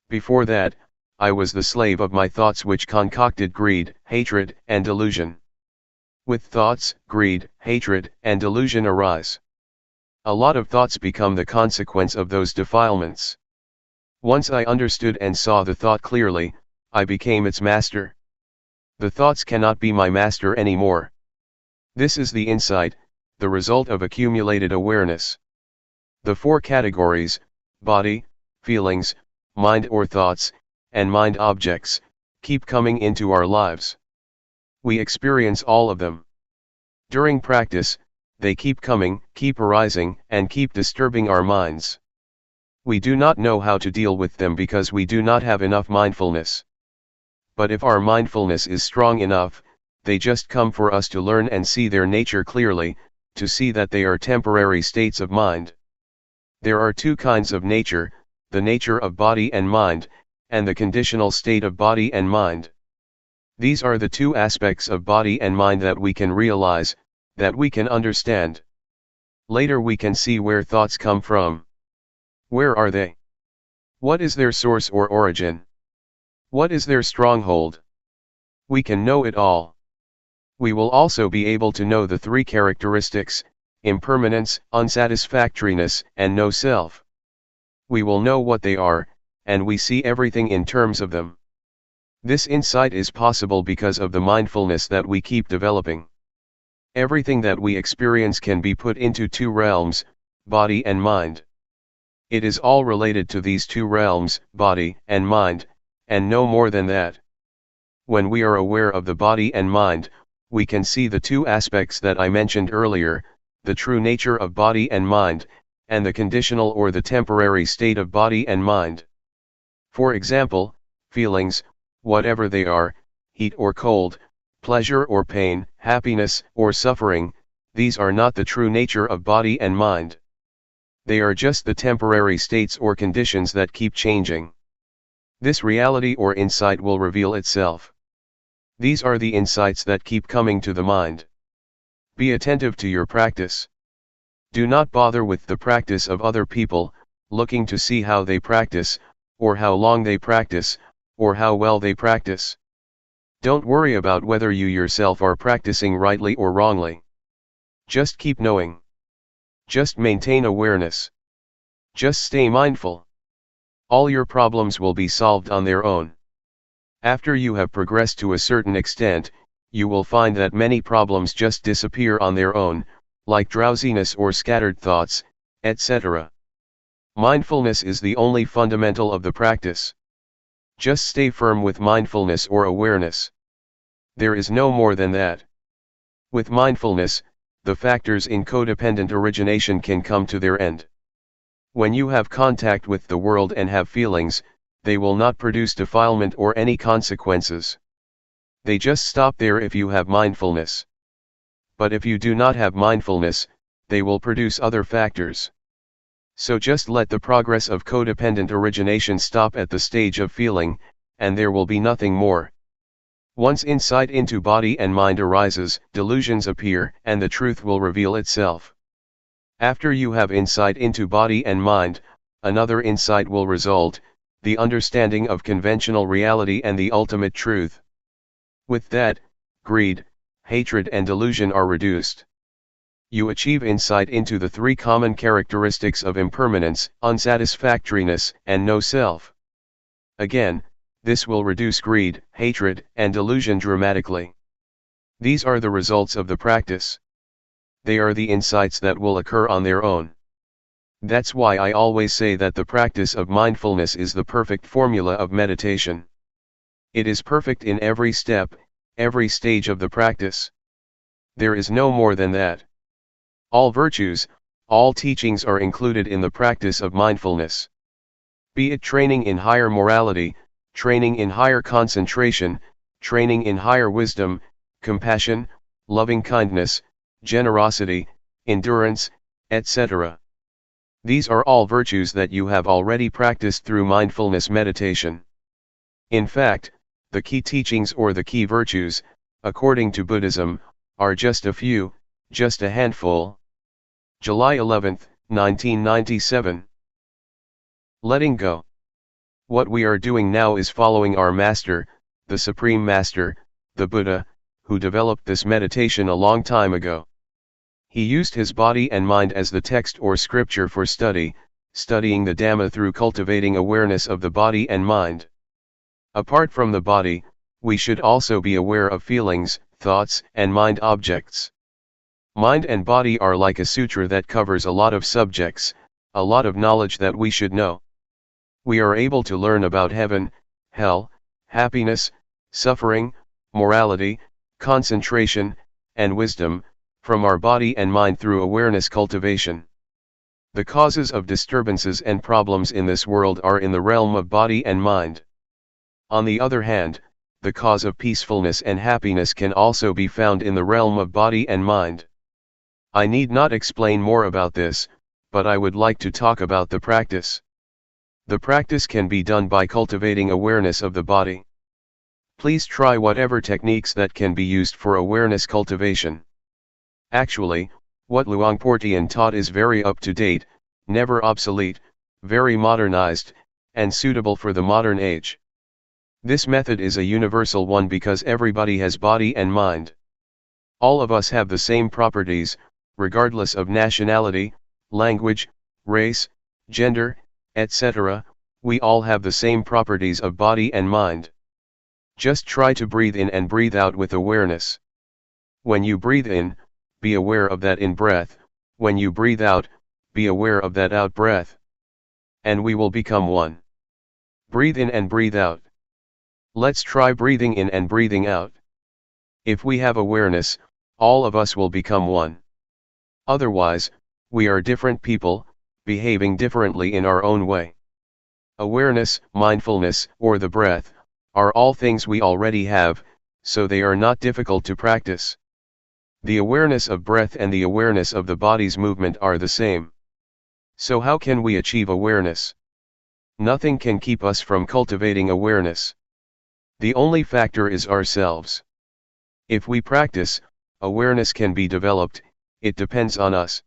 [SPEAKER 1] Before that, I was the slave of my thoughts which concocted greed, hatred, and delusion. With thoughts, greed, hatred, and delusion arise. A lot of thoughts become the consequence of those defilements. Once I understood and saw the thought clearly, I became its master. The thoughts cannot be my master anymore. This is the insight, the result of accumulated awareness. The four categories, body, feelings, mind or thoughts, and mind objects, keep coming into our lives. We experience all of them. During practice, they keep coming, keep arising, and keep disturbing our minds. We do not know how to deal with them because we do not have enough mindfulness. But if our mindfulness is strong enough, they just come for us to learn and see their nature clearly, to see that they are temporary states of mind. There are two kinds of nature, the nature of body and mind, and the conditional state of body and mind. These are the two aspects of body and mind that we can realize, that we can understand. Later we can see where thoughts come from. Where are they? What is their source or origin? What is their stronghold? We can know it all. We will also be able to know the three characteristics, impermanence, unsatisfactoriness, and no self. We will know what they are, and we see everything in terms of them. This insight is possible because of the mindfulness that we keep developing. Everything that we experience can be put into two realms, body and mind. It is all related to these two realms, body and mind, and no more than that. When we are aware of the body and mind, we can see the two aspects that I mentioned earlier, the true nature of body and mind, and the conditional or the temporary state of body and mind. For example, feelings, whatever they are, heat or cold, pleasure or pain, happiness or suffering, these are not the true nature of body and mind. They are just the temporary states or conditions that keep changing. This reality or insight will reveal itself. These are the insights that keep coming to the mind. Be attentive to your practice. Do not bother with the practice of other people, looking to see how they practice, or how long they practice, or how well they practice. Don't worry about whether you yourself are practicing rightly or wrongly. Just keep knowing. Just maintain awareness. Just stay mindful. All your problems will be solved on their own. After you have progressed to a certain extent, you will find that many problems just disappear on their own, like drowsiness or scattered thoughts, etc. Mindfulness is the only fundamental of the practice. Just stay firm with mindfulness or awareness. There is no more than that. With mindfulness, the factors in codependent origination can come to their end. When you have contact with the world and have feelings, they will not produce defilement or any consequences. They just stop there if you have mindfulness. But if you do not have mindfulness, they will produce other factors. So just let the progress of codependent origination stop at the stage of feeling, and there will be nothing more. Once insight into body and mind arises, delusions appear, and the truth will reveal itself. After you have insight into body and mind, another insight will result, the understanding of conventional reality and the ultimate truth. With that, greed, hatred and delusion are reduced. You achieve insight into the three common characteristics of impermanence, unsatisfactoriness, and no self. Again, this will reduce greed, hatred, and delusion dramatically. These are the results of the practice. They are the insights that will occur on their own. That's why I always say that the practice of mindfulness is the perfect formula of meditation. It is perfect in every step, every stage of the practice. There is no more than that. All virtues, all teachings are included in the practice of mindfulness. Be it training in higher morality, training in higher concentration, training in higher wisdom, compassion, loving kindness, generosity, endurance, etc. These are all virtues that you have already practiced through mindfulness meditation. In fact, the key teachings or the key virtues, according to Buddhism, are just a few, just a handful. July 11, 1997. Letting go. What we are doing now is following our Master, the Supreme Master, the Buddha, who developed this meditation a long time ago. He used his body and mind as the text or scripture for studying the Dhamma through cultivating awareness of the body and mind. Apart from the body, we should also be aware of feelings, thoughts, and mind objects. Mind and body are like a sutra that covers a lot of subjects, a lot of knowledge that we should know. We are able to learn about heaven, hell, happiness, suffering, morality, concentration, and wisdom, from our body and mind through awareness cultivation. The causes of disturbances and problems in this world are in the realm of body and mind. On the other hand, the cause of peacefulness and happiness can also be found in the realm of body and mind. I need not explain more about this, but I would like to talk about the practice. The practice can be done by cultivating awareness of the body. Please try whatever techniques that can be used for awareness cultivation. Actually, what Luangpor Teean taught is very up to date, never obsolete, very modernized, and suitable for the modern age. This method is a universal one because everybody has body and mind. All of us have the same properties, regardless of nationality, language, race, gender, etc. We all have the same properties of body and mind. Just try to breathe in and breathe out with awareness. When you breathe in, be aware of that in breath, when you breathe out, be aware of that out breath. And we will become one. Breathe in and breathe out. Let's try breathing in and breathing out. If we have awareness, all of us will become one. Otherwise, we are different people, behaving differently in our own way. Awareness, mindfulness, or the breath, are all things we already have, so they are not difficult to practice. The awareness of breath and the awareness of the body's movement are the same. So how can we achieve awareness? Nothing can keep us from cultivating awareness. The only factor is ourselves. If we practice, awareness can be developed, it depends on us.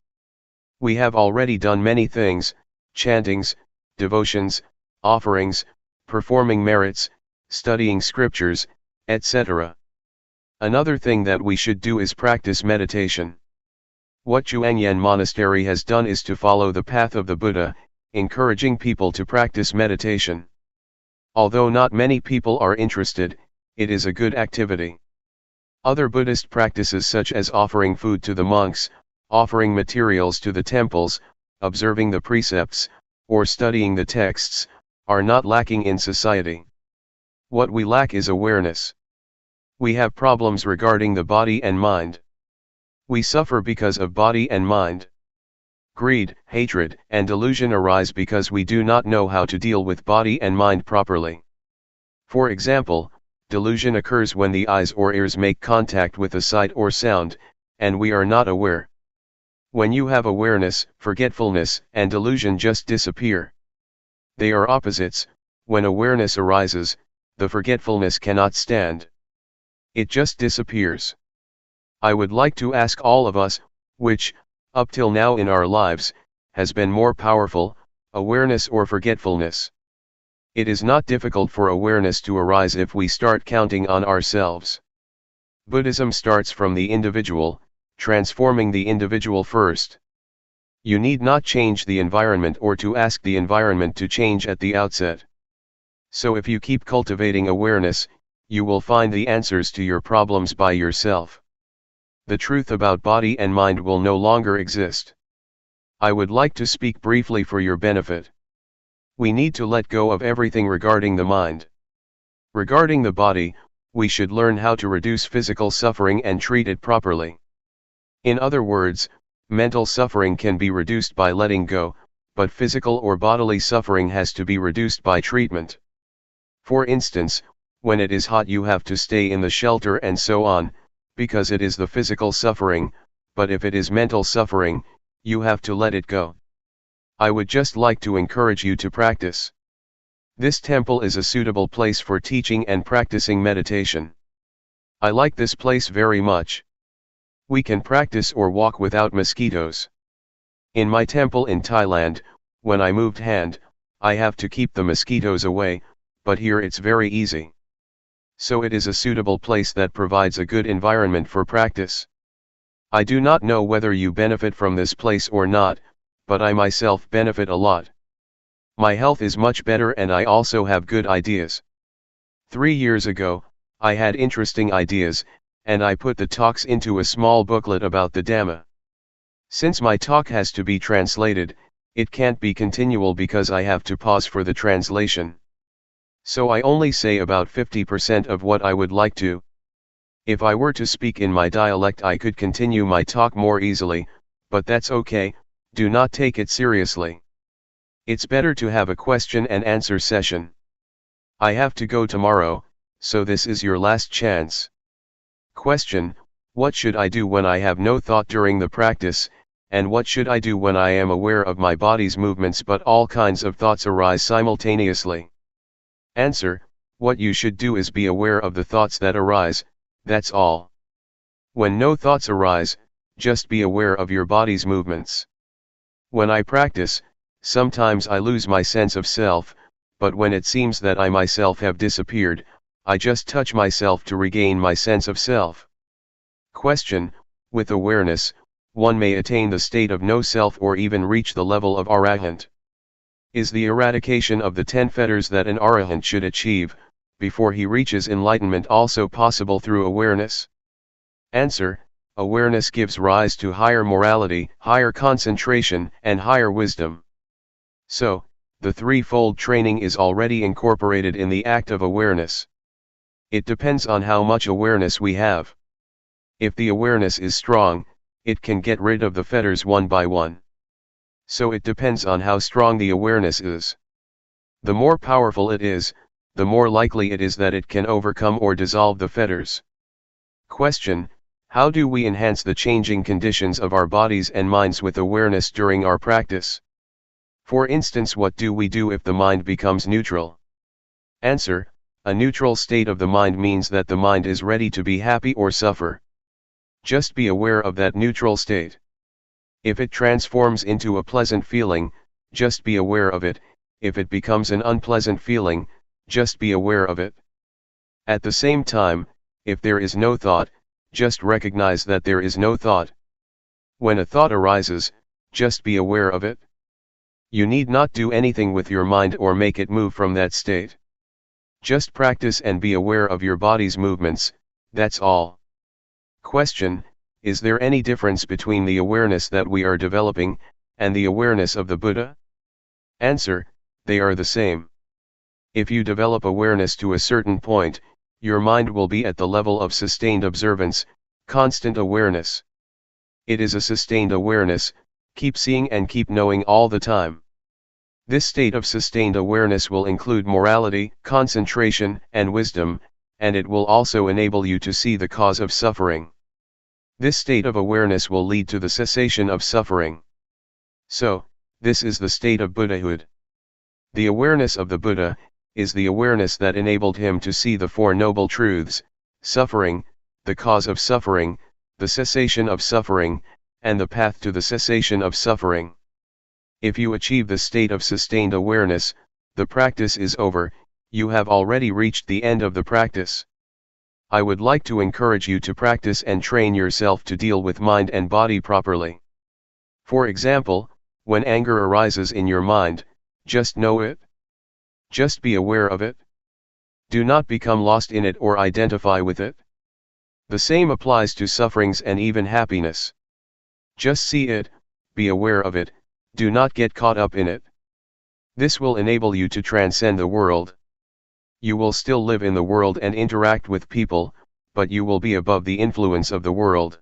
[SPEAKER 1] We have already done many things, chantings, devotions, offerings, performing merits, studying scriptures, etc. Another thing that we should do is practice meditation. What Zhuangyan Monastery has done is to follow the path of the Buddha, encouraging people to practice meditation. Although not many people are interested, it is a good activity. Other Buddhist practices such as offering food to the monks, offering materials to the temples, observing the precepts, or studying the texts, are not lacking in society. What we lack is awareness. We have problems regarding the body and mind. We suffer because of body and mind. Greed, hatred, and delusion arise because we do not know how to deal with body and mind properly. For example, delusion occurs when the eyes or ears make contact with a sight or sound, and we are not aware. When you have awareness, forgetfulness and delusion just disappear. They are opposites. When awareness arises, the forgetfulness cannot stand. It just disappears. I would like to ask all of us, which, up till now in our lives, has been more powerful, awareness or forgetfulness? It is not difficult for awareness to arise if we start counting on ourselves. Buddhism starts from the individual, transforming the individual first. You need not change the environment or to ask the environment to change at the outset. So if you keep cultivating awareness, you will find the answers to your problems by yourself. The truth about body and mind will no longer exist. I would like to speak briefly for your benefit. We need to let go of everything regarding the mind. Regarding the body, we should learn how to reduce physical suffering and treat it properly. In other words, mental suffering can be reduced by letting go, but physical or bodily suffering has to be reduced by treatment. For instance, when it is hot you have to stay in the shelter and so on, because it is the physical suffering, but if it is mental suffering, you have to let it go. I would just like to encourage you to practice. This temple is a suitable place for teaching and practicing meditation. I like this place very much. We can practice or walk without mosquitoes. In my temple in Thailand, when I moved hand, I have to keep the mosquitoes away, but here it's very easy. So it is a suitable place that provides a good environment for practice. I do not know whether you benefit from this place or not, but I myself benefit a lot. My health is much better and I also have good ideas. 3 years ago, I had interesting ideas, and I put the talks into a small booklet about the Dhamma. Since my talk has to be translated, it can't be continual because I have to pause for the translation. So I only say about 50% of what I would like to. If I were to speak in my dialect I could continue my talk more easily, but that's okay, do not take it seriously. It's better to have a question and answer session. I have to go tomorrow, so this is your last chance. Question: what should I do when I have no thought during the practice, and what should I do when I am aware of my body's movements but all kinds of thoughts arise simultaneously? Answer: what you should do is be aware of the thoughts that arise, that's all. When no thoughts arise, just be aware of your body's movements. When I practice, sometimes I lose my sense of self, but when it seems that I myself have disappeared, I just touch myself to regain my sense of self. Question: with awareness, one may attain the state of no self or even reach the level of arahant. Is the eradication of the 10 fetters that an arahant should achieve, before he reaches enlightenment also possible through awareness? Answer: awareness gives rise to higher morality, higher concentration, and higher wisdom. So, the threefold training is already incorporated in the act of awareness. It depends on how much awareness we have. If the awareness is strong, it can get rid of the fetters one by one. So it depends on how strong the awareness is. The more powerful it is, the more likely it is that it can overcome or dissolve the fetters. Question: how do we enhance the changing conditions of our bodies and minds with awareness during our practice? For instance, what do we do if the mind becomes neutral? Answer: a neutral state of the mind means that the mind is ready to be happy or suffer. Just be aware of that neutral state. If it transforms into a pleasant feeling, just be aware of it. If it becomes an unpleasant feeling, just be aware of it. At the same time, if there is no thought, just recognize that there is no thought. When a thought arises, just be aware of it. You need not do anything with your mind or make it move from that state. Just practice and be aware of your body's movements, that's all. Question: is there any difference between the awareness that we are developing, and the awareness of the Buddha? Answer: they are the same. If you develop awareness to a certain point, your mind will be at the level of sustained observance, constant awareness. It is a sustained awareness, keep seeing and keep knowing all the time. This state of sustained awareness will include morality, concentration, and wisdom, and it will also enable you to see the cause of suffering. This state of awareness will lead to the cessation of suffering. So, this is the state of Buddhahood. The awareness of the Buddha is the awareness that enabled him to see the Four Noble Truths: suffering, the cause of suffering, the cessation of suffering, and the path to the cessation of suffering. If you achieve the state of sustained awareness, the practice is over, you have already reached the end of the practice. I would like to encourage you to practice and train yourself to deal with mind and body properly. For example, when anger arises in your mind, just know it. Just be aware of it. Do not become lost in it or identify with it. The same applies to sufferings and even happiness. Just see it, be aware of it, do not get caught up in it. This will enable you to transcend the world. You will still live in the world and interact with people, but you will be above the influence of the world.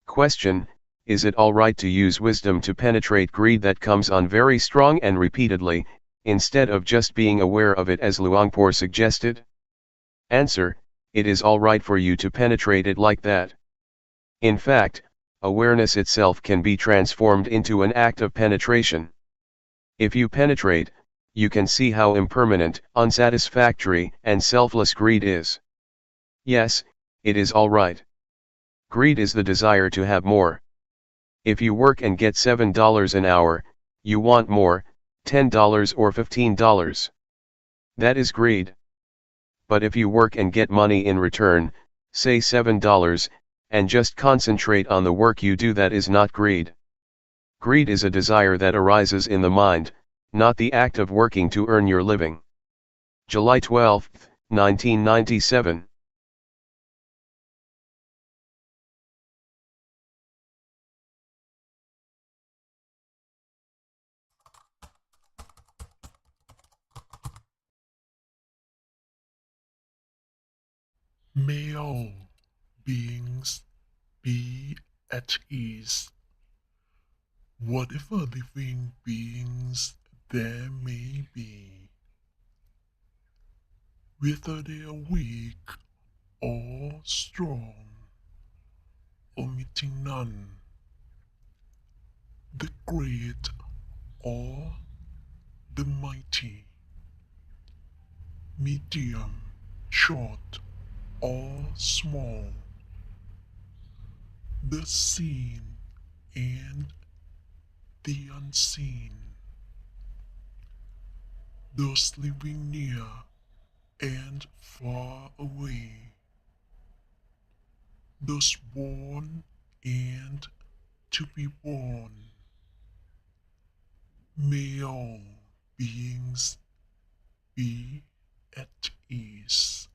[SPEAKER 1] Question: is it alright to use wisdom to penetrate greed that comes on very strong and repeatedly, instead of just being aware of it as Luangpor suggested? Answer: it is alright for you to penetrate it like that. In fact, awareness itself can be transformed into an act of penetration. If you penetrate, you can see how impermanent, unsatisfactory, and selfless greed is. Yes, it is alright. Greed is the desire to have more. If you work and get $7 an hour, you want more, $10 or $15. That is greed. But if you work and get money in return, say $7, and just concentrate on the work you do, that is not greed. Greed is a desire that arises in the mind, not the act of working to earn your living. July 12, 1997.
[SPEAKER 2] May all beings be at ease, whatever living beings there may be, whether they are weak or strong, omitting none, the great or the mighty, medium, short or small, the seen and the unseen, those living near and far away, those born and to be born. May all beings be at ease.